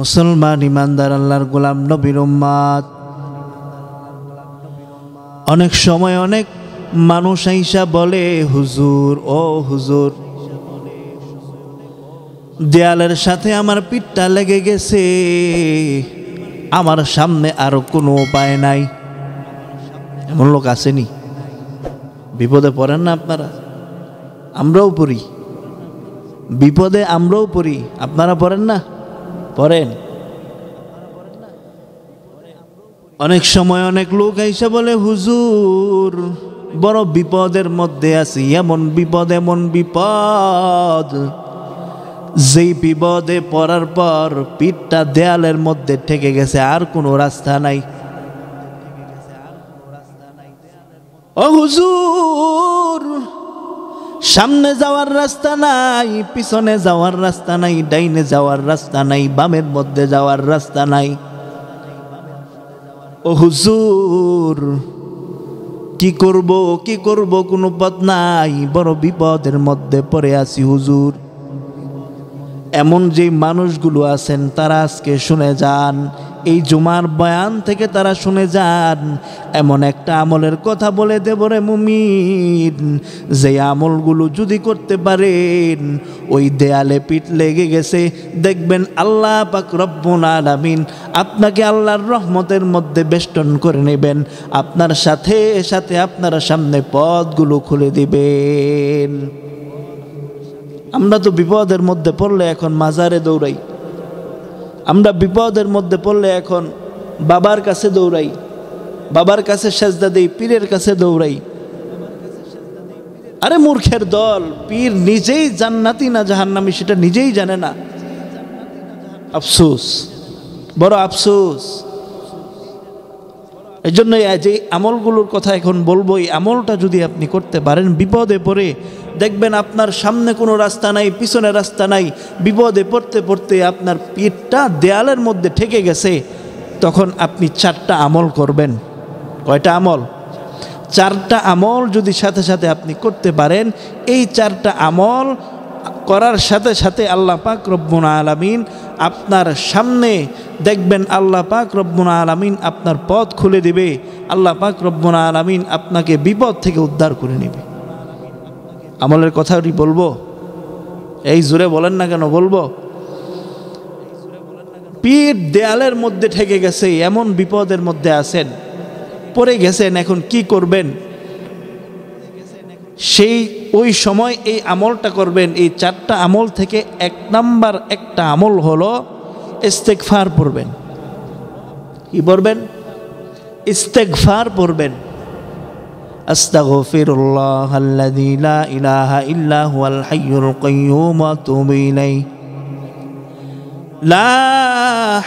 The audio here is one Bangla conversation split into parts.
মুসলমান ইমানদার আল্লাহর গোলাম নবীর উম্মত, অনেক সময় অনেক মানুষ আইসা বলে, হুজুর ও হুজুর, দেয়ালের সাথে আমার পিঠটা লেগে গেছে, আমার সামনে আর কোনো উপায় নাই। এমন লোক আসেনি? বিপদে পড়েন না আপনারা? আমরাও পড়ি বিপদে, আমরাও পড়ি। আপনারা পড়েন না? পড়েন। অনেক সময় অনেক লোক আইসা বলে, হুজুর বড় বিপদের মধ্যে আছি, এমন বিপদ, যেই বিপদে পড়ার পর পিঠটা দেয়ালের মধ্যে ঠেকে গেছে, আর কোনো রাস্তা নাই। ও হুজুর, সামনে যাওয়ার রাস্তা নাই, পিছনে যাওয়ার রাস্তা নাই, ডাইনে যাওয়ার রাস্তা নাই, বামের মধ্যে যাওয়ার রাস্তা নাই। ও হুজুর, কি করব কোনো পথ নাই, বড় বিপদের মধ্যে পড়ে আছি হুজুর। এমন যে মানুষগুলো আছেন তারা আজকে শুনে যান, এই জুমার বয়ান থেকে তারা শুনে যান। এমন একটা আমলের কথা বলে দেব রে মুমিন, যে আমলগুলো যদি করতে পারেন, ওই দেয়ালে পিঠ লেগে গেছে, দেখবেন আল্লাহ পাক রব্বুল আলামিন আপনাকে আল্লাহর রহমতের মধ্যে বেষ্টন করে নেবেন, আপনার সাথে সাথে আপনার সামনে পথগুলো খুলে দিবেন। আমরা তো বিপদের মধ্যে পড়লে এখন মাজারে দৌড়াই, আমরা বিপদের মধ্যে পড়লে এখন বাবার কাছে দৌড়াই, বাবার কাছে সেজদা দেই, পীরের কাছে দৌড়াই। আরে মূর্খের দল, পীর নিজেই জান্নাতি না জাহান্নামী সেটা নিজেই জানে না। আফসোস, বড় আফসোস। এই জন্য যে আমলগুলোর কথা এখন বলবো, এই আমলটা যদি আপনি করতে পারেন, বিপদে পড়ে দেখবেন আপনার সামনে কোনো রাস্তা নাই, পিছনে রাস্তা নাই, বিপদে পড়তে পড়তে আপনার পিঠটা দেয়ালের মধ্যে ঠেকে গেছে, তখন আপনি 4টা আমল করবেন। কয়টা আমল? 4টা আমল যদি সাথে সাথে আপনি করতে পারেন, এই 4টা আমল করার সাথে সাথে আল্লাহ পাক রব্বুল আলামিন আপনার সামনে দেখবেন, আল্লাহ পাক রব্বুল আলামিন আপনার পথ খুলে দিবে, আল্লাহ পাক রব্বুল আলামিন আপনাকে বিপদ থেকে উদ্ধার করে নেবে। আমলের কথাটি বলবো, এই জোরে বলেন না কেন? বলবো। পিঠ দেয়ালের মধ্যে ঠেকে গেছে, এমন বিপদের মধ্যে আছেন, পড়ে গেছেন, এখন কি করবেন? ওই সময় এই আমলটা করবেন। এই 4টা আমল থেকে 1 নাম্বার একটা আমল হলো ইস্তেগফার পড়বেন। কি পড়বেন? ইস্তেগফার পড়বেন। আস্তাগফিরুল্লাহাল্লাযী লা ইলাহা ইল্লা হুয়াল হাইয়ুল কাইয়্যুম ওয়া আতুবু ইলাইহি লা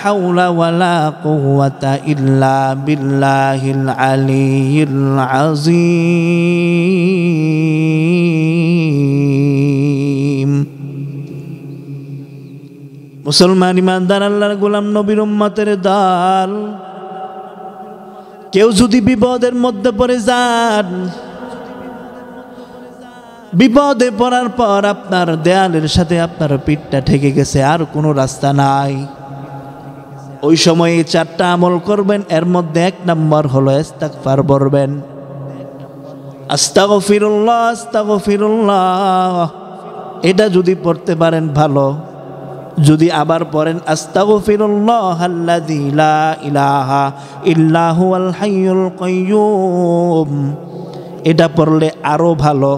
হাওলা ওয়ালা কুওয়াতা ইল্লা বিল্লাহিল আলিয়্যিল আযীম। মুসলমান ইমানদার আল্লাহর গোলাম নবীর উম্মতের দল, কেউ যদি বিপদের মধ্যে পড়ে যান, বিপদে পড়ার পর আপনার দেয়ালের সাথে আপনার পিঠটা ঠেকে গেছে, আর কোনো রাস্তা নাই, ওই সময় 4টা আমল করবেন। এর মধ্যে 1 নাম্বার হলো ইস্তেগফার পড়বেন। আস্তাগফিরুল্লাহ আস্তাগফিরুল্লাহ, এটা যদি পড়তে পারেন ভালো। যদি আবার পড়েন আস্তাগফিরুল্লাহাল্লাযী লা ইলাহা ইল্লা হুয়াল হাইয়ুল কাইয়্যুম, এটা পড়লে আরো ভালো।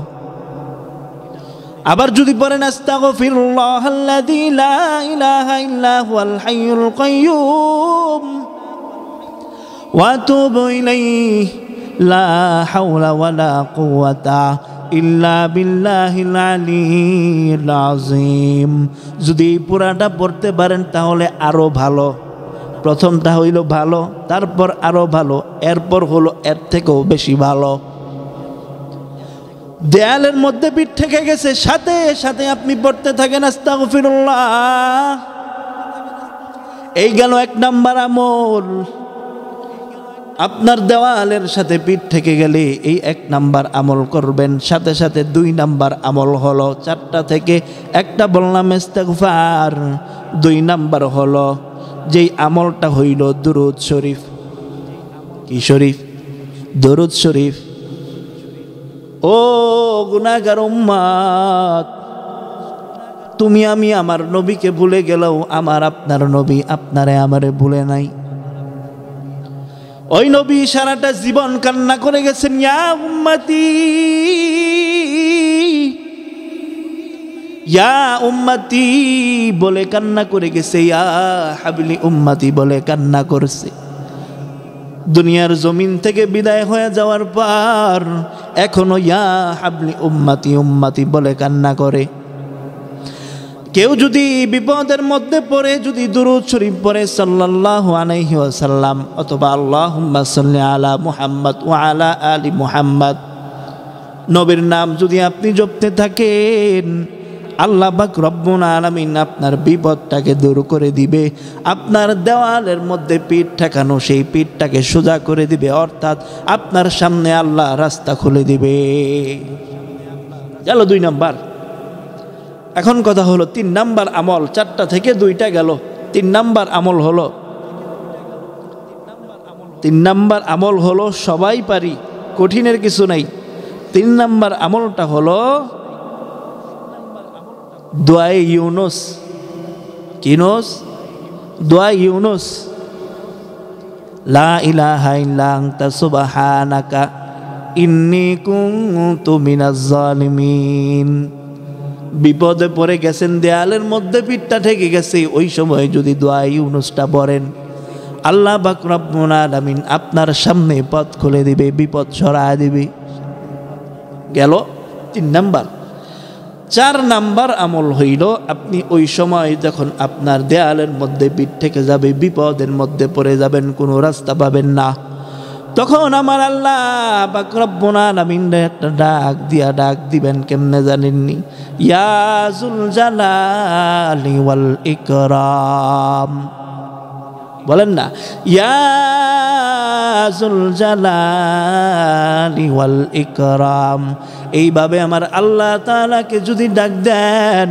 আবার যদি পড়েন আস্তাগফিরুল্লাহাল্লাযী লা ইলাহা ইল্লা হুয়াল হাইয়ুল কাইয়্যুম ওয়া আতুবু ইলাইহি লা হাওলা ওয়ালা কুওয়াতা ইল্লা বিল্লাহিল আলিয়্যিল আযীম, যদি পুরাটা পড়তে পারেন তাহলে আরো ভালো। প্রথমটা হইল ভালো, তারপর আরো ভালো, এরপর হলো এর থেকেও বেশি ভালো। দেয়ালের মধ্যে পিঠ ঠেকে গেছে, সাথে সাথে আপনি পড়তে থাকেন আস্তাগফিরুল্লাহ। এই গেল 1 নাম্বার আমল। আপনার দেওয়ালের সাথে পিঠ থেকে গেলে এই 1 নাম্বার আমল করবেন, সাথে সাথে 2 নাম্বার আমল হলো, 4টা থেকে একটা বললাম ইস্তেগফার, 2 নাম্বার হলো যেই আমলটা হইল দুরূদ শরীফ। কি শরীফ? দুরূদ শরীফ। ও গুনাহগার উম্মত, তুমি আমি আমার নবীকে ভুলে গেলেও আমার আপনার নবী আপনারে আমারে ভুলে নাই। ওই নবী সারাটা জীবন কান্না করে গেছেন, ইয়া উম্মতি ইয়া উম্মতি বলে কান্না করে গেছে, ইয়া হাবলি উম্মতি বলে কান্না করছে। দুনিয়ার জমিন থেকে বিদায় হয়ে যাওয়ার পর এখনো ইয়া হাবলি উম্মতি উম্মতি বলে কান্না করে। কেউ যদি বিপদের মধ্যে পড়ে যদি দুরূদ শরীফ পড়ে সাল্লাল্লাহু আলাইহি ওয়াসাল্লাম অথবা আল্লাহুম্মা সাল্লি আলা মুহাম্মদ ওয়া আলা আলি মুহাম্মদ, নবীর নাম যদি আপনি জপতে থাকেন, আল্লাহ পাক রব্বুল আলামিন আপনার বিপদটাকে দূর করে দিবে। আপনার দেওয়ালের মধ্যে পিঠ ঠেকানো সেই পিঠটাকে সোজা করে দিবে, অর্থাৎ আপনার সামনে আল্লাহ রাস্তা খুলে দিবে। গেল 2 নাম্বার। এখন কথা হলো 3 নাম্বার আমল। 4টা থেকে 2টা গেল। 3 নাম্বার আমল হলো, 3 নাম্বার আমল হলো সবাই পারি, কঠিনের কিছু নাই। 3 নাম্বার আমলটা হলো দোয়ায়ে ইউনুস। কি ইউনুস? দোয়ায়ে ইউনুস। লা ইলাহা ইল্লা আনতা সুবহানাকা ইন্নী কুনতু মিনাজ জালিমিন। বিপদে পড়ে গেছেন, দেয়ালের মধ্যে পিঠটা ঠেকে গেছে, ওই সময় যদি দোয়ায়ে ইউনুসটা পড়েন, আল্লাহ পাক রব্বুল আলামিন আপনার সামনে পথ খুলে দিবে, বিপদ সরায় দিবে। গেল 3 নাম্বার। 4 নাম্বার আমল হইল, আপনি ওই সময় যখন আপনার দেয়ালের মধ্যে পিঠ ঠেকে যাবে, বিপদের মধ্যে পড়ে যাবেন, কোনো রাস্তা পাবেন না, তখন আমার আল্লাহ পাক রব্বুল আলামিন একটা ডাক দিবেন। কেমনে জানেননি? ইয়া যুল জালালি ওয়াল ইকরাম। বলেন না, ইয়া যুল জালালি ওয়াল ইকরাম। এইভাবে আমার আল্লাহ তাআলাকে যদি ডাক দেন,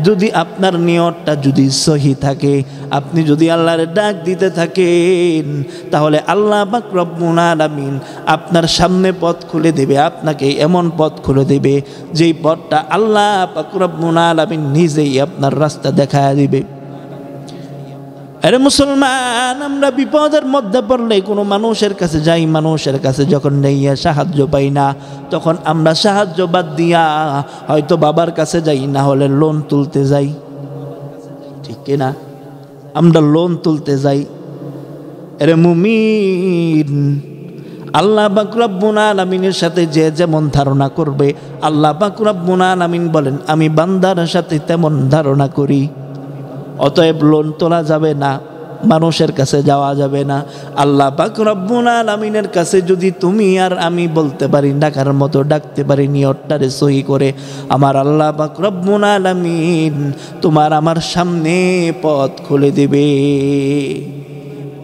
যদি আপনার নিয়তটা যদি সহি থাকে, আপনি যদি আল্লাহর ডাক দিতে থাকেন, তাহলে আল্লাহ পাক রব্বুল আলামিন আপনার সামনে পথ খুলে দেবে, আপনাকে এমন পথ খুলে দেবে যেই পথটা আল্লাহ পাক রব্বুল আলামিন নিজেই আপনার রাস্তা দেখায় দিবে। আরে মুসলমান, আমরা বিপদের মধ্যে পড়লে কোনো মানুষের কাছে যাই, মানুষের কাছে যখন নেইয়া সাহায্য পাই না, তখন আমরা সাহায্য বাদ দিয়া হয়তো বাবার কাছে যাই, না হলে লোন তুলতে যাই। ঠিক না? আমরা লোন তুলতে যাই। আরে মুমিন, আল্লাহ পাক রব্বুল আলামিনের সাথে যে যেমন ধারণা করবে, আল্লাহ পাক রব্বুল আলামিন বলেন আমি বান্দার সাথে তেমন ধারণা করি। অতএব লোন তোলা যাবে না, মানুষের কাছে যাওয়া যাবে না। আল্লাহ পাক রব্বুল আলামিনের কাছে যদি তুমি আর আমি বলতে পারি, ডাকার মতো ডাকতে পারি, নিয়তটারে সহি করে, আমার আল্লাহ পাক রব্বুল আলামিন তোমার আমার সামনে পথ খুলে দেবে।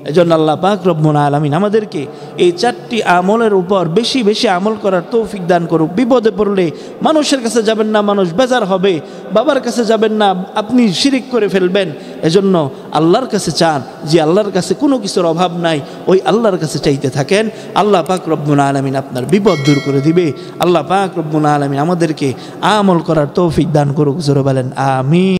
এজন্য আল্লাহ পাক রব্বুল আলামিন আমাদেরকে এই 4টি আমলের উপর বেশি বেশি আমল করার তৌফিক দান করুক। বিপদে পড়লে মানুষের কাছে যাবেন না, মানুষ বেজার হবে। বাবার কাছে যাবেন না, আপনি শিরিক করে ফেলবেন। এজন্য আল্লাহর কাছে চান, যে আল্লাহর কাছে কোনো কিছুর অভাব নাই, ওই আল্লাহর কাছে চাইতে থাকেন। আল্লাহ পাক রব্বুল আলামিন আপনার বিপদ দূর করে দিবে। আল্লাহ পাক রব্বুল আলামিন আমাদেরকে আমল করার তৌফিক দান করুক। জোরে বলেন আমিন।